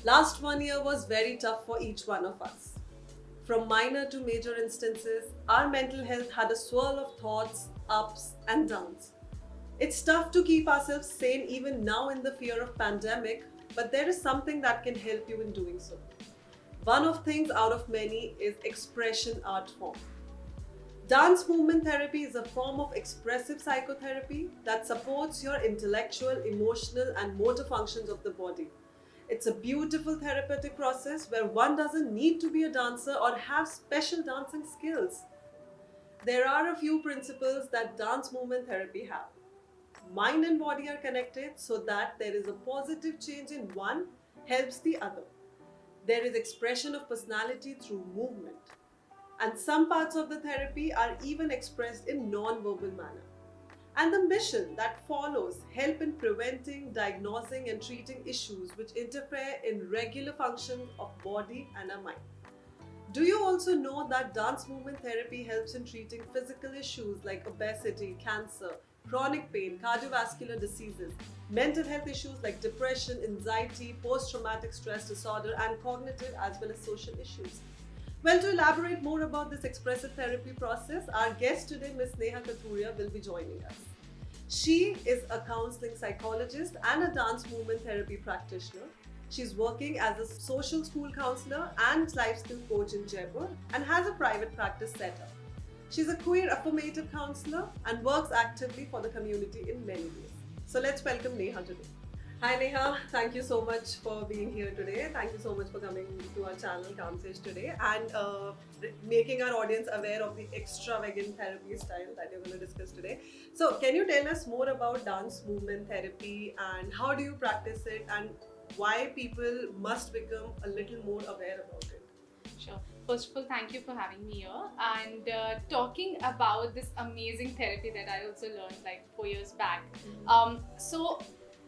Last 1 year was very tough for each one of us. From minor to major instances, our mental health had a swirl of thoughts, ups and downs. It's tough to keep ourselves sane even now in the fear of pandemic, but there is something that can help you in doing so. One of things out of many is expression art form. Dance movement therapy is a form of expressive psychotherapy that supports your intellectual, emotional, and motor functions of the body. It's a beautiful therapeutic process where one doesn't need to be a dancer or have special dancing skills. There are a few principles that dance movement therapy have. Mind and body are connected so that there is a positive change in one helps the other. There is expression of personality through movement. And some parts of the therapy are even expressed in non-verbal manner. And the mission that follows help in preventing, diagnosing and treating issues which interfere in regular functions of body and our mind. Do you also know that dance movement therapy helps in treating physical issues like obesity, cancer, chronic pain, cardiovascular diseases, mental health issues like depression, anxiety, post-traumatic stress disorder, and cognitive as well as social issues? Well, to elaborate more about this expressive therapy process, our guest today, Ms. Neha Kathuria, will be joining us. She is a counseling psychologist and a dance movement therapy practitioner. She's working as a social school counselor and life skill coach in Jaipur and has a private practice set up. She's a queer affirmative counselor and works actively for the community in many ways. So let's welcome Neha today. Hi Neha, thank you so much for being here today. Thank you so much for coming to our channel Kamsesh today and making our audience aware of the extravagant therapy style that you're going to discuss today. So can you tell us more about dance movement therapy and how do you practice it and why people must become a little more aware about it? Sure. First of all, thank you for having me here and talking about this amazing therapy that I also learned like 4 years back. So,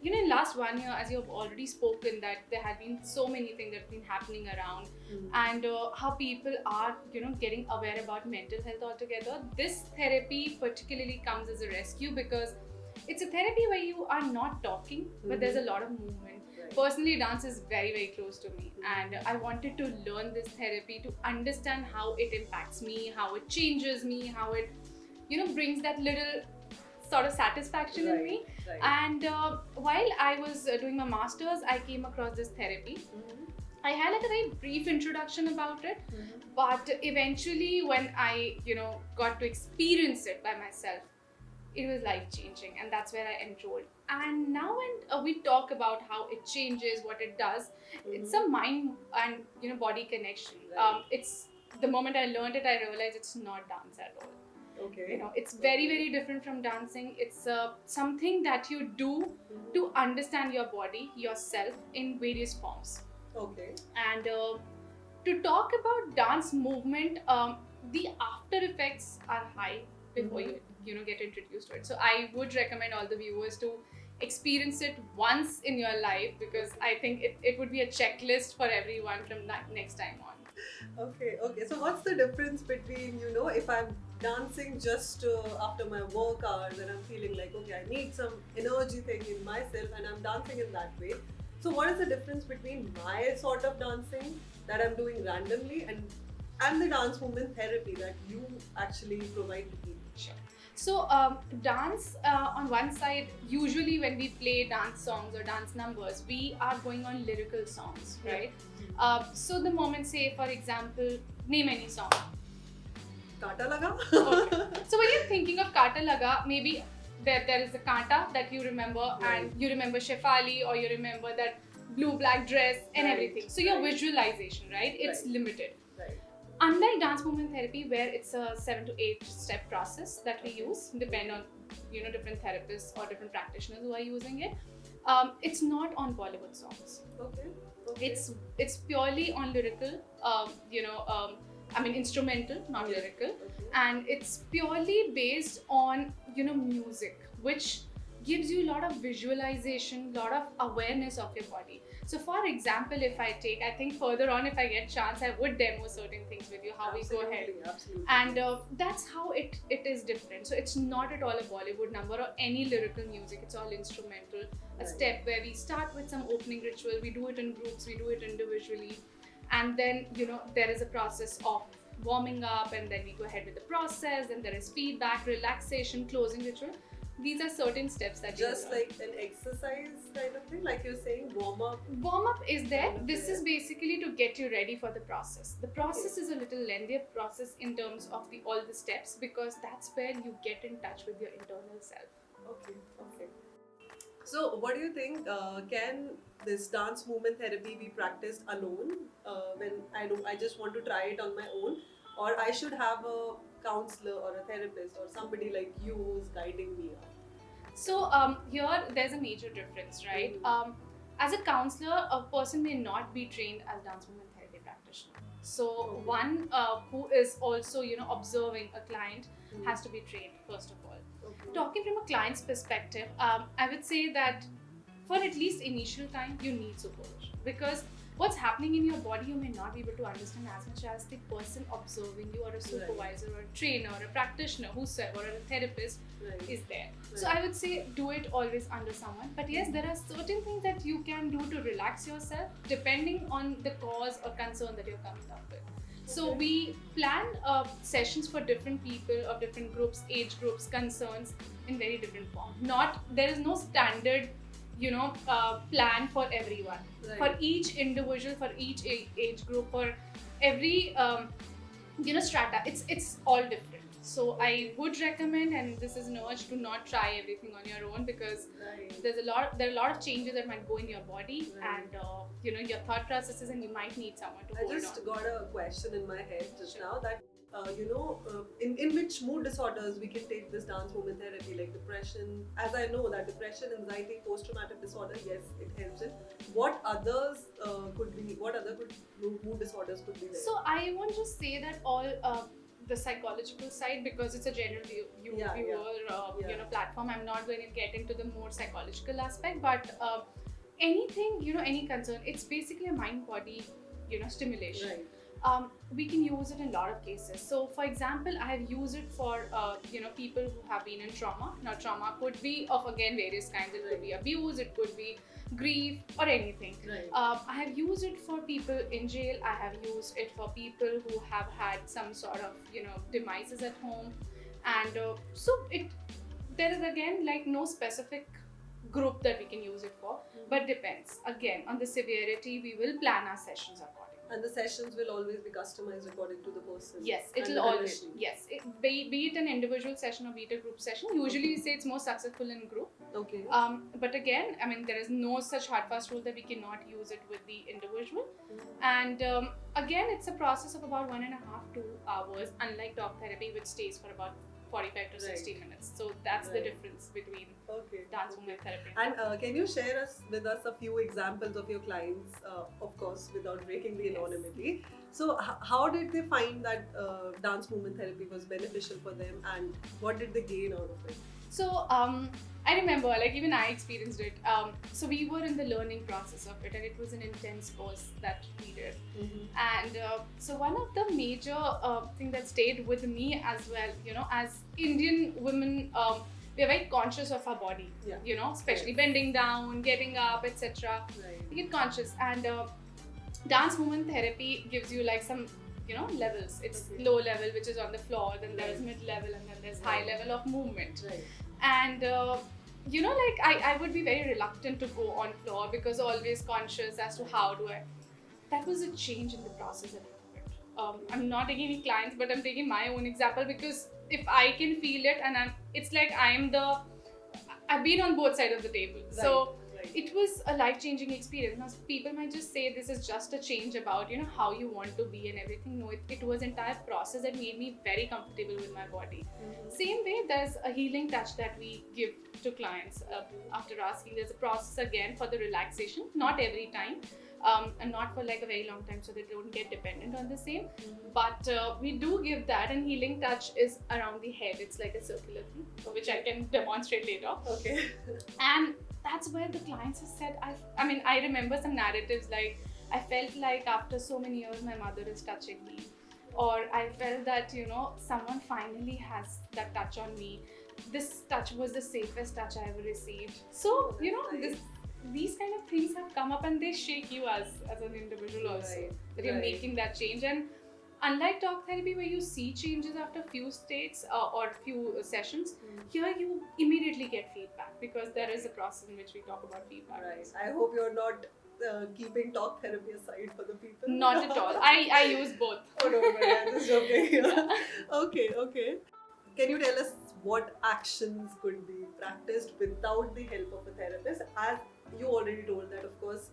in last 1 year, as you've already spoken, that there had been so many things that have been happening around and how people are, getting aware about mental health altogether. This therapy particularly comes as a rescue because it's a therapy where you are not talking, but there's a lot of movement. Right. Personally, dance is very, very close to me, and I wanted to learn this therapy to understand how it impacts me, how it changes me, how it, brings that little sort of satisfaction in me. Right. And while I was doing my master's, I came across this therapy. I had like a very brief introduction about it, but eventually when I, got to experience it by myself, it was life-changing, and that's where I enrolled. And now when we talk about how it changes, what it does, it's a mind and body connection. Right. It's the moment I learned it, I realized it's not dance at all. Okay. It's very, very different from dancing. It's something that you do to understand your body, yourself in various forms. Okay. And to talk about dance movement, the after effects are high before you get introduced to it. So I would recommend all the viewers to experience it once in your life, because I think it would be a checklist for everyone from next time on. Okay. So what's the difference between, if I'm dancing just after my work hours and I'm feeling like, okay, I need some energy thing in myself and I'm dancing in that way. So what is the difference between my sort of dancing that I'm doing randomly and the dance movement therapy that you actually provide to people? Sure. So dance on one side, usually when we play dance songs or dance numbers, we are going on lyrical songs, right? So the moment, say for example, name any song. Kata laga? Okay. So when you're thinking of Kata laga, maybe there is a kata that you remember, and you remember Shefali, or you remember that blue black dress and everything. So your visualization, right? It's limited. Right. Unlike dance movement therapy, where it's a 7 to 8 step process that we use, depend on different therapists or different practitioners who are using it. It's not on Bollywood songs. Okay. It's purely on lyrical. Instrumental, not lyrical, and it's purely based on music, which gives you a lot of visualization, lot of awareness of your body. So for example, if I think further on, if I get chance, I would demo certain things with you, how we go ahead. Absolutely. And that's how it is different. So it's not at all a Bollywood number or any lyrical music, it's all instrumental. A step where we start with some opening ritual, we do it in groups, we do it individually, and then there is a process of warming up, and then we go ahead with the process, and there is feedback, relaxation, closing ritual. These are certain steps that just like an exercise kind of thing, like you're saying, warm up. Warm up is there. This is basically to get you ready for the process. The process is a little lengthier process in terms of all the steps, because that's where you get in touch with your internal self. Okay. So, what do you think? Can this dance movement therapy be practiced alone? When I just want to try it on my own, or I should have a counselor or a therapist or somebody like you who's guiding me out? So here there's a major difference, right? As a counselor, a person may not be trained as dance movement therapy practitioner. So one who is also observing a client has to be trained first of all. Talking from a client's perspective, I would say that for at least initial time, you need supervision, because what's happening in your body you may not be able to understand as much as the person observing you, or a supervisor, or a trainer, or a practitioner, whosoever, or a therapist is there. So I would say do it always under someone. But yes, there are certain things that you can do to relax yourself depending on the cause or concern that you're coming up with. So we plan sessions for different people of different groups, age groups, concerns in very different form. There is no standard plan for everyone. For each individual, for each age group, for every strata, it's all different. So I would recommend, and this is an urge, to not try everything on your own, because there are a lot of changes that might go in your body, and your thought processes, and you might need someone to hold on. I just got a question in my head just now that in which mood disorders we can take this dance movement therapy, like depression. As I know that depression, anxiety, post-traumatic disorder, yes, it helps in. What others could be? What other mood disorders could be there? So I won't just say that all the psychological side, because it's a general viewer platform. I'm not going to get into the more psychological aspect, but anything, any concern, it's basically a mind-body stimulation. We can use it in a lot of cases. So for example, I have used it for people who have been in trauma. Now trauma could be of, again, various kinds. It could be abuse, it could be grief, or anything. I have used it for people in jail. I have used it for people who have had some sort of demises at home, and so there is, again, like no specific group that we can use it for, but depends again on the severity. We will plan our sessions accordingly. And the sessions will always be customized according to the person. Yes, it will always. Yes, be it an individual session or be it a group session. Usually, we say it's more successful in group. Okay. But again, I mean, there is no such hard fast rule that we cannot use it with the individual. And again, it's a process of about 1.5 to 2 hours, unlike talk therapy, which stays for about 45 to 60 minutes. So that's the difference between dance movement therapy. And can you share with us a few examples of your clients, of course, without breaking the anonymity? So how did they find that dance movement therapy was beneficial for them, and what did they gain out of it? So I remember, like, even I experienced it. So we were in the learning process of it, and it was an intense course that we did. And so one of the major thing that stayed with me as well, as Indian women, we are very conscious of our body, especially bending down, getting up, etc. We get conscious, and dance movement therapy gives you like some levels. It's low level, which is on the floor, then there's mid level, and then there's high level of movement. And I would be very reluctant to go on floor, because always conscious as to how do I. That was a change in the process that happened. I'm not taking any clients, but I'm taking my own example, because if I can feel it, and it's like I've been on both sides of the table. So it was a life-changing experience. Now, people might just say this is just a change about how you want to be and everything. No, it was an entire process that made me very comfortable with my body. Same way, there's a healing touch that we give to clients after asking. There's a process again for the relaxation, not every time, and not for like a very long time so they don't get dependent on the same. But we do give that, and healing touch is around the head. It's like a circular thing, which I can demonstrate later. Okay. And that's where the clients have said, I mean, I remember some narratives like, I felt like after so many years my mother is touching me, or I felt that, you know, someone finally has that touch on me. This touch was the safest touch I ever received. So, you know, these kind of things have come up and they shake you as an individual also. Right, That you're right. making that change. And unlike talk therapy where you see changes after few states or few sessions, here you immediately get feedback because there is a process in which we talk about feedback. Right. I hope you're not keeping talk therapy aside for the people. Not at all. I use both. Oh, don't worry, I'm just joking. Okay. Can you tell us what actions could be practiced without the help of a therapist? As you already told that, of course,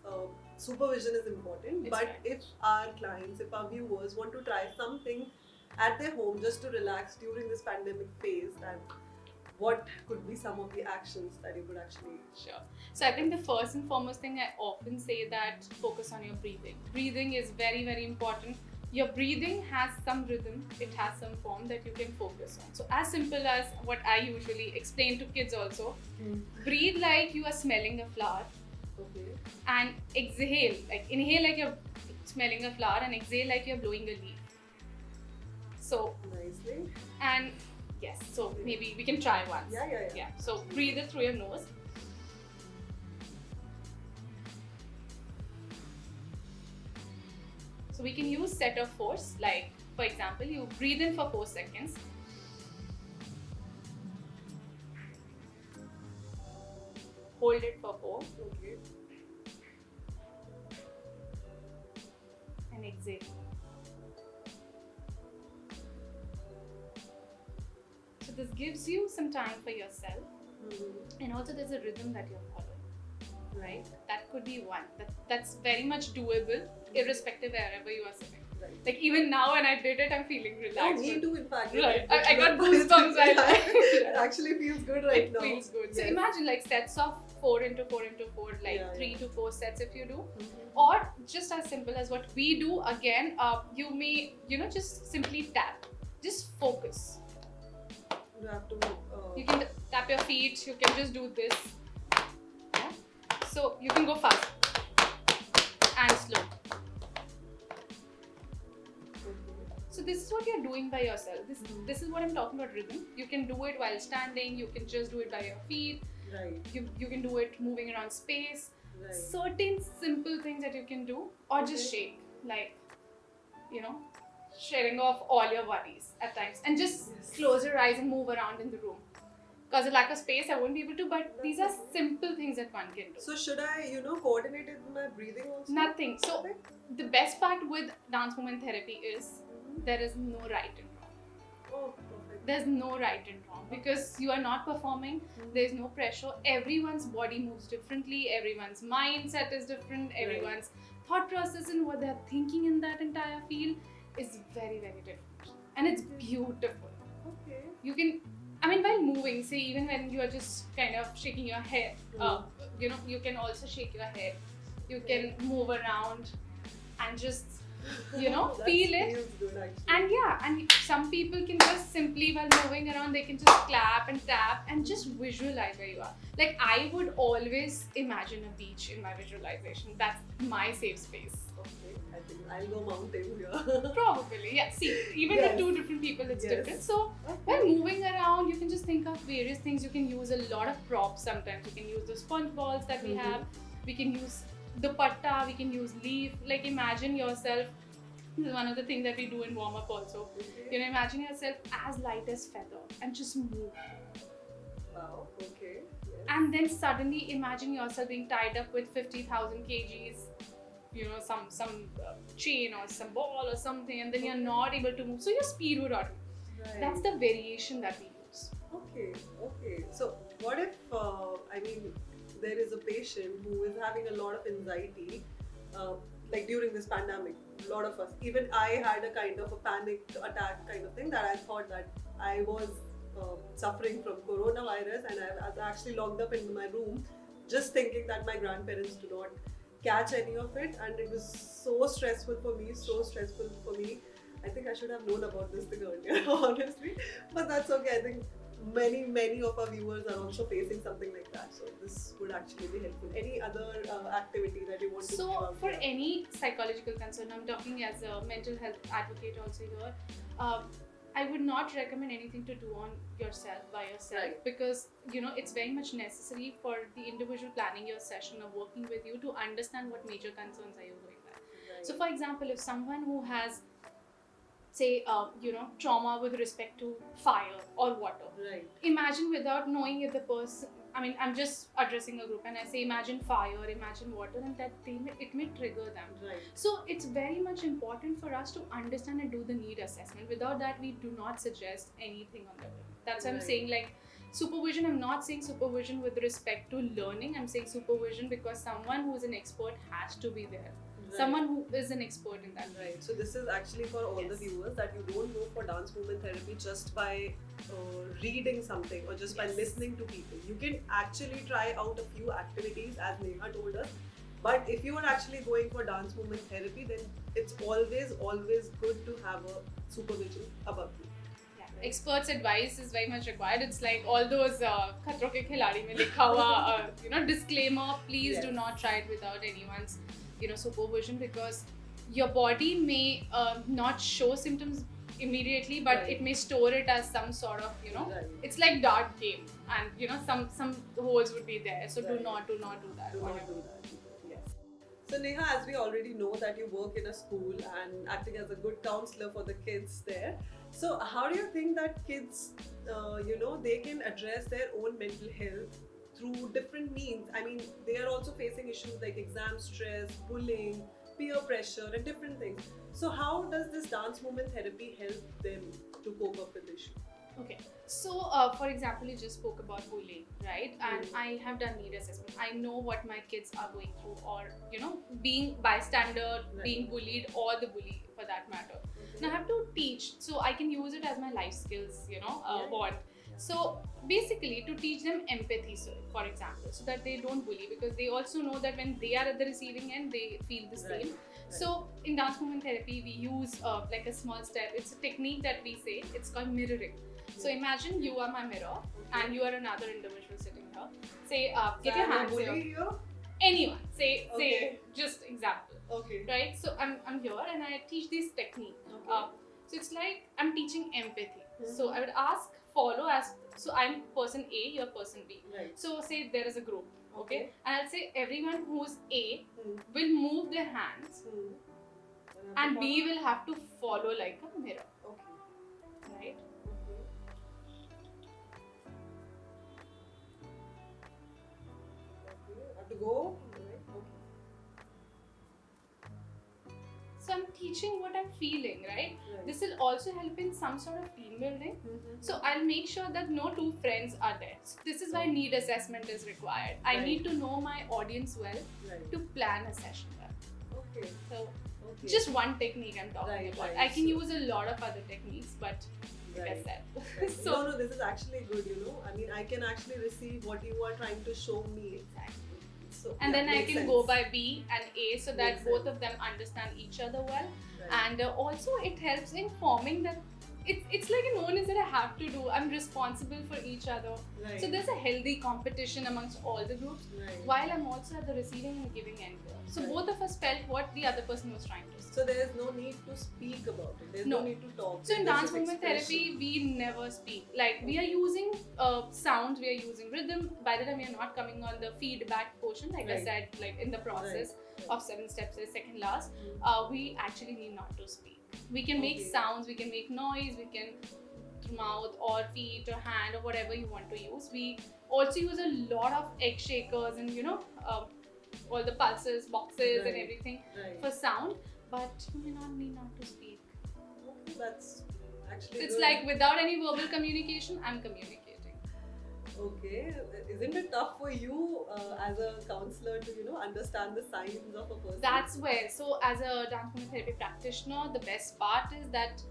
supervision is important. It's but right. if our clients, if our viewers want to try something at their home just to relax during this pandemic phase, then what could be some of the actions that you could actually? Sure. So I think the first and foremost thing I often say that focus on your breathing. Breathing is very, very important. Your breathing has some rhythm, it has some form that you can focus on. So as simple as what I usually explain to kids also, breathe like you are smelling a flower Okay. and exhale, like inhale like you're smelling a flower and exhale like you're blowing a leaf. So, Nicely. and yes, so maybe we can try once. Yeah. So breathe it through your nose. So we can use set of force, like for example, you breathe in for 4 seconds. Hold it for 4 Okay. and exhale. So this gives you some time for yourself, and also there's a rhythm that you're following, right? That could be one. That's very much doable, irrespective wherever you are sitting. Right. Like even now when I did it, I'm feeling Oh, relaxed. me too, in fact. Right. I got goosebumps while It actually feels good right it now. feels good. So Yes. imagine like sets of 4 into 4 into 4, like Yeah, 3 to 4 sets if you do. Mhm. Or just as simple as what we do again, you may, just simply tap. Just focus. You have to. You can tap your feet, you can just do this. Yeah? So you can go fast and slow. So this is what you're doing by yourself. This is what I'm talking about rhythm. You can do it while standing, you can just do it by your feet, Right. you can do it moving around space. Right. Certain simple things that you can do, or just shake, like, sharing off all your worries at times, and just close your eyes and move around in the room. Because of lack of space, I won't be able to, but these are simple things that one can do. So should I, coordinate it with my breathing also? Nothing. So the best part with dance movement therapy is there is no right and wrong. Oh, perfect. There's no right and wrong because you are not performing. There's no pressure. Everyone's body moves differently. Everyone's mindset is different. Everyone's thought process and what they're thinking in that entire field is very, very different. And it's beautiful. Okay. You can, while moving, say even when you are just kind of shaking your head, you can also shake your head. You can move around and just, That feel it. Feels good actually. And some people can just simply, while moving around, they can just clap and tap and just visualize where you are. Like I would always imagine a beach in my visualization. That's my safe space. Okay. I think I'll go mountain here. Probably, yeah. See, even Yes. with 2 different people, it's Yes. different. So when moving around, you can just think of various things. You can use a lot of props sometimes. You can use the sponge balls that we have. We can use dupatta, we can use leaf. Like imagine yourself, this is one of the things that we do in warm-up also. Okay. Imagine yourself as light as feather and just move. Wow. Okay. Yes. And then suddenly imagine yourself being tied up with 50,000 kgs, some chain or some ball or something, and then you're not able to move. So your speed would automate. Right. That's the variation that we use. Okay. So what if, there is a patient who is having a lot of anxiety, like during this pandemic, a lot of us, even I had a kind of a panic attack kind of thing that I thought that I was suffering from coronavirus, and I was actually locked up in my room just thinking that my grandparents do not catch any of it, and it was so stressful for me. So stressful for me. I think I should have known about this thing earlier, honestly. But that's okay. I think many of our viewers are also facing something like that. So this would actually be helpful. Any other activity that you want to do? So for any psychological concern, I'm talking as a mental health advocate also here. I would not recommend anything to do on yourself by yourself, Right. because it's very much necessary for the individual planning your session or working with you to understand what major concerns are you going by. Right. So, for example, if someone who has, say, trauma with respect to fire or water, Right. imagine without knowing if the person, I mean, I'm just addressing a group and I say, imagine fire, imagine water, and that it may trigger them. Right. So it's very much important for us to understand and do the need assessment. Without that, we do not suggest anything on the way. That's what I'm Right. saying. Like supervision, I'm not saying supervision with respect to learning. I'm saying supervision because someone who is an expert has to be there. Right. Someone who is an expert in that. Right. So this is actually for all the Yes. viewers, that you don't go for dance movement therapy just by reading something or just by Yes. listening to people. You can actually try out a few activities, as Neha told us. But if you are actually going for dance movement therapy, then it's always good to have a supervision above you. Yeah. Experts' advice is very much required. It's like all those Khatron Ke Khiladi mein likha hua, disclaimer. Please Yes. do not try it without anyone's, supervision, because your body may not show symptoms immediately, but Right. it may store it as some sort of, Right. it's like dart game, and some holes would be there. So Right. do not do that. Do not whatever. do that. Yes. So Neha, as we already know that you work in a school and acting as a good counselor for the kids there. So how do you think that kids, they can address their own mental health through different means? I mean, they are also facing issues like exam stress, bullying, peer pressure, and different things. So how does this dance movement therapy help them to cope up with the issue? Okay, so for example, you just spoke about bullying, right? And Mm. I have done need assessment. I know what my kids are going through, or being bystander, Right. being bullied, or the bully for that matter. Now I have to teach, so I can use it as my life skills, Yeah. bond. So basically, to teach them empathy, so for example, so that they don't bully, because they also know that when they are at the receiving end, they feel the Right. same. So in dance movement therapy, we use like a small step. It's a technique that we say. It's called mirroring. So imagine you are my mirror, and you are another individual sitting here. Say, get your hands bully here. here? Anyone. Say, Okay. just example, Okay. right? So I'm here, and I teach this technique. Okay. So it's like I'm teaching empathy. Mhm. So I would ask, follow as. So I'm person A, you're person B. Right. So say there is a group, okay? And I'll say everyone who's A Hmm. will move their hands, Hmm. and B will have to follow like a mirror, Okay. right? Have to go? Right. Okay. So I'm teaching what I'm feeling, right? Right. This will also help in some sort of team building. Mhm. So I'll make sure that no two friends are there. So this is why need assessment is required. I Right. need to know my audience well Right. to plan a session well. Okay. So Okay. just one technique I'm talking Right, about. right. I can So- use a lot of other techniques, but like I Right. said. Right. So no, this is actually good. I mean, I can actually receive what you are trying to show me. exactly. So And yeah, then I makes can sense. go by B and A, so that Makes both sense. of them understand each other well. Right. And also it helps in forming that it's like an onus that I have to do. I'm responsible for each other. Right. So there's a healthy competition amongst all the groups, Right. while I'm also at the receiving and giving end. So Right. both of us felt what the other person was trying to say. So there is no need to speak about it. There's no No. need to talk. So in There's dance just movement expression. therapy, we never speak. Like we are using sounds, we are using rhythm. By the time we are not coming on the feedback portion, like I Right. said, like in the process Right. of 7 steps, the second last, Mm. we actually need not to speak. We can make Okay. sounds, we can make noise, we can through mouth or feet or hand or whatever you want to use. We also use a lot of egg shakers and all the pulses, boxes and Right. everything Right. for sound, but you may not need not to speak. Okay, that's actually. So it's good. like without any verbal communication, I'm communicating. Okay, isn't it tough for you as a counselor to understand the signs of a person? That's where, so as a dance movement therapy practitioner, the best part is that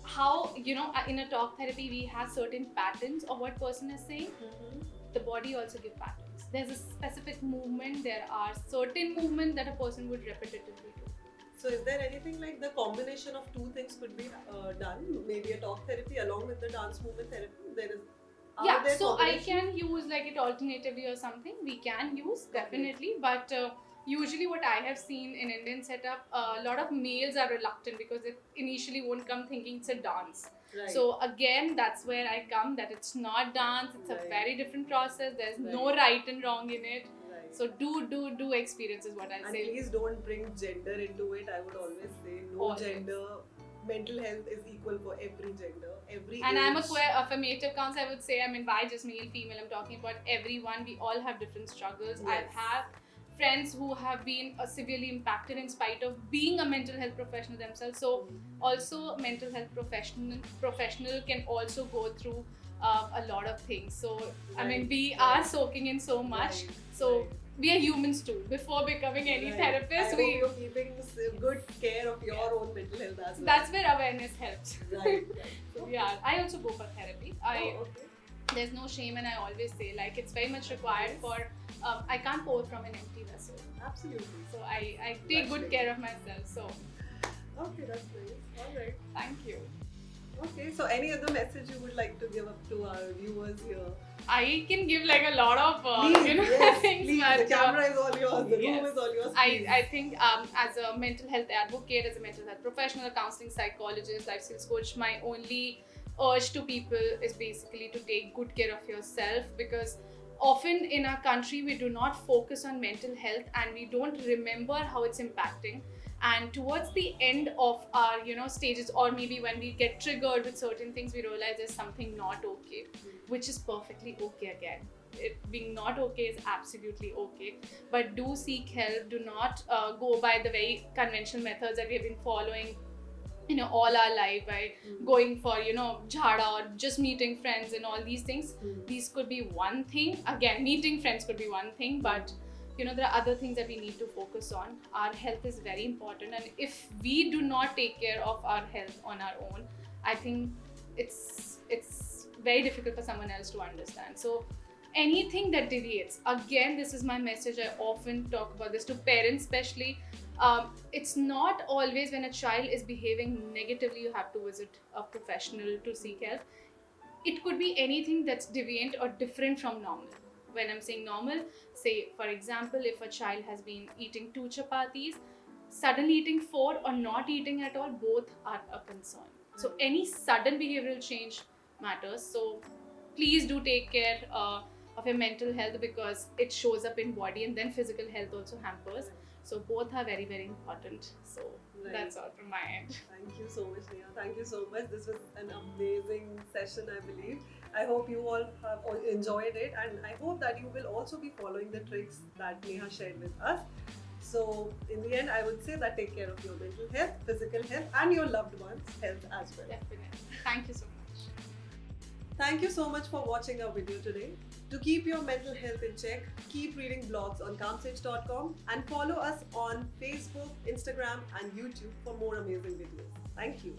how, in a talk therapy, we have certain patterns of what person is saying. Mhm. The body also give patterns. there's a specific movement, there are certain movements that a person would repetitively do. So is there anything like the combination of two things could be done? Maybe a talk therapy along with the dance movement therapy? Are Yeah, there so I combination? can use like it alternatively or something. We can use definitely, but usually what I have seen in Indian setup, a lot of males are reluctant because they initially won't come thinking it's a dance. Right. So again, that's where I come, that it's not dance. It's a Right. very different process. There's no Right. right and wrong in it. Right. So do experience is what I And say. please don't bring gender into it. I would always say no Always. gender. Mental health is equal for every gender, every And age. I'm a queer affirmative counselor, I would say. I mean, why just male, female? I'm talking about everyone. We all have different struggles. Yes. I've had friends who have been severely impacted in spite of being a mental health professional themselves. So, also mental health professional can also go through a lot of things. So, I mean, Right, we right. are soaking in so much. Right, So. right. We are humans too. Before becoming any Right. therapist, I hope you're keeping good care of your own mental health as well. that's where awareness helps. right. So yeah, I also go for therapy. Oh, okay. There's no shame, and I always say like it's very much required for. I can't pour from an empty vessel, Absolutely. so I take good care of myself. So Okay, that's nice. All right. thank you. Okay, so any other message you would like to give up to our viewers here? I can give like a lot of Please, yes, things, please. but The camera is all yours. The room yes. is all yours. Please. I think as a mental health advocate, as a mental health professional, a counseling psychologist, life skills coach, my only urge to people is basically to take good care of yourself, because often in our country we do not focus on mental health and we don't remember how it's impacting. And towards the end of our stages, or maybe when we get triggered with certain things, we realize there's something not okay, which is perfectly okay again. Being not okay is absolutely okay, but do seek help. Do not go by the very conventional methods that we have been following all our life, by going for jhada or just meeting friends and all these things. These could be one thing. Again, meeting friends could be one thing, but there are other things that we need to focus on. Our health is very important, and if we do not take care of our health on our own, I think it's very difficult for someone else to understand. So anything that deviates, again, this is my message. I often talk about this to parents especially. It's not always when a child is behaving negatively you have to visit a professional to seek help. It could be anything that's deviant or different from normal. When I'm saying normal, say for example, if a child has been eating 2 chapatis, suddenly eating 4 or not eating at all, both are a concern. So any sudden behavioral change matters. So please do take care of your mental health, because it shows up in body, and then physical health also hampers. So both are very, very important. So that's all from my end. Thank you so much, Neha. Thank you so much. This was an amazing session, I believe. I hope you all have enjoyed it, and I hope that you will also be following the tricks that Neha shared with us. So in the end, I would say that take care of your mental health, physical health, and your loved ones' health as well. Definitely. Thank you so much. Thank you so much for watching our video today. To keep your mental health in check, keep reading blogs on calmsage.com and follow us on Facebook, Instagram, and YouTube for more amazing videos. Thank you.